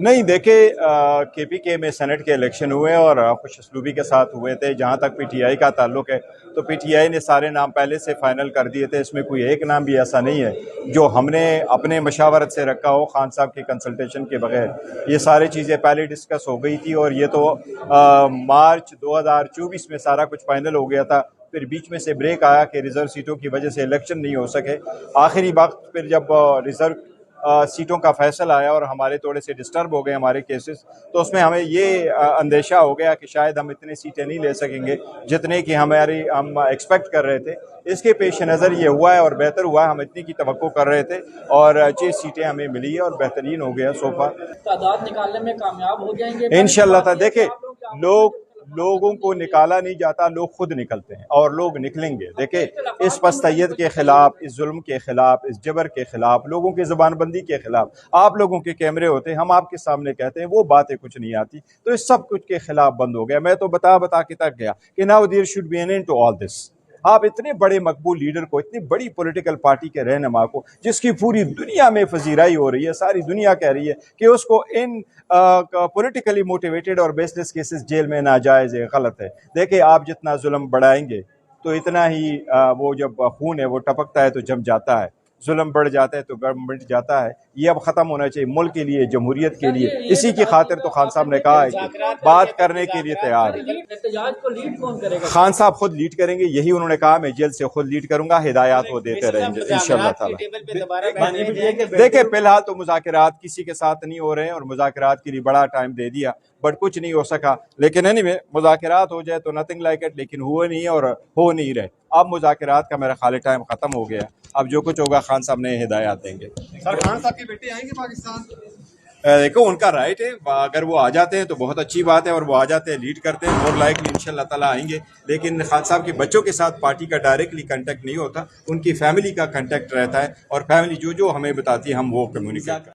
नहीं देखे, केपीके में सेनेट के इलेक्शन हुए और खुश असलूबी के साथ हुए थे। जहाँ तक पीटीआई का ताल्लुक है तो पीटीआई ने सारे नाम पहले से फाइनल कर दिए थे। इसमें कोई एक नाम भी ऐसा नहीं है जो हमने अपने मशावरत से रखा हो खान साहब की कंसल्टेशन के बगैर। ये सारी चीज़ें पहले डिस्कस हो गई थी और ये तो मार्च 2024 में सारा कुछ फाइनल हो गया था। फिर बीच में से ब्रेक आया कि रिजर्व सीटों की वजह से इलेक्शन नहीं हो सके। आखिरी वक्त फिर जब रिजर्व सीटों का फैसला आया और हमारे थोड़े से डिस्टर्ब हो गए हमारे केसेस, तो उसमें हमें ये अंदेशा हो गया कि शायद हम इतनी सीटें नहीं ले सकेंगे जितने की हम एक्सपेक्ट कर रहे थे। इसके पेश नज़र ये हुआ है और बेहतर हुआ है। हम इतनी की तवक्को कर रहे थे और 6 सीटें हमें मिली है और बेहतरीन हो गया सोफा। तादाद निकालने में कामयाब हो जाएंगे इंशाल्लाह। देखे, लोगों को निकाला नहीं जाता, लोग खुद निकलते हैं और लोग निकलेंगे। देखे, इस पस्तैयद के खिलाफ, इस जुल्म के खिलाफ, इस जबर के खिलाफ, लोगों की ज़बानबंदी के खिलाफ आप लोगों के कैमरे होते हैं, हम आपके सामने कहते हैं, वो बातें कुछ नहीं आती। तो इस सब कुछ के खिलाफ बंद हो गया। मैं तो बता के तक गया कि now there should be an end to all this. आप इतने बड़े मकबूल लीडर को, इतनी बड़ी पॉलिटिकल पार्टी के रहनुमा को, जिसकी पूरी दुनिया में फजीराई हो रही है, सारी दुनिया कह रही है कि उसको इन पॉलिटिकली मोटिवेटेड और बेसलेस केसेस जेल में नाजायज़ है, गलत है। देखिए, आप जितना जुल्म बढ़ाएंगे तो इतना ही वो जब खून है वो टपकता है तो जम जाता है, जुल्म बढ़ जाता है तो गवर्नमेंट जाता है। ये अब ख़त्म होना चाहिए मुल्क के लिए, जमहूरियत के लिए। इसी की खातिर तो खान साहब ने कहा है कि बात करने के लिए तैयार है। एहतजाज को लीड कौन करेगा? खान साहब खुद लीड करेंगे, यही उन्होंने कहा। मैं जेल से खुद लीड करूंगा, हिदायत वो देते रहेंगे इंशाअल्लाह ताला। देखिए, फिलहाल तो मुज़ाकरात किसी के साथ नहीं हो रहे हैं और मुज़ाकरात के लिए बड़ा टाइम दे दिया, बट कुछ नहीं हो सका। लेकिन एनीवे, मुज़ाकरात हो जाए तो नथिंग लाइक इट, लेकिन हुए नहीं और हो नहीं रहे। अब मुज़ाकरात का मेरा ख्याल टाइम ख़त्म हो गया। अब जो कुछ होगा खान साहब ने हिदायत देंगे। सर, खान साहब के बेटे आएंगे पाकिस्तान? देखो, उनका राइट है, अगर वो आ जाते हैं तो बहुत अच्छी बात है और वो आ जाते हैं, लीड करते हैं, और लाइकली इंशाल्लाह ताला आएंगे। लेकिन खान साहब के बच्चों के साथ पार्टी का डायरेक्टली कांटेक्ट नहीं होता, उनकी फैमिली का कांटेक्ट रहता है और फैमिली जो हमें बताती है हम वो कम्युनिकेट करते हैं।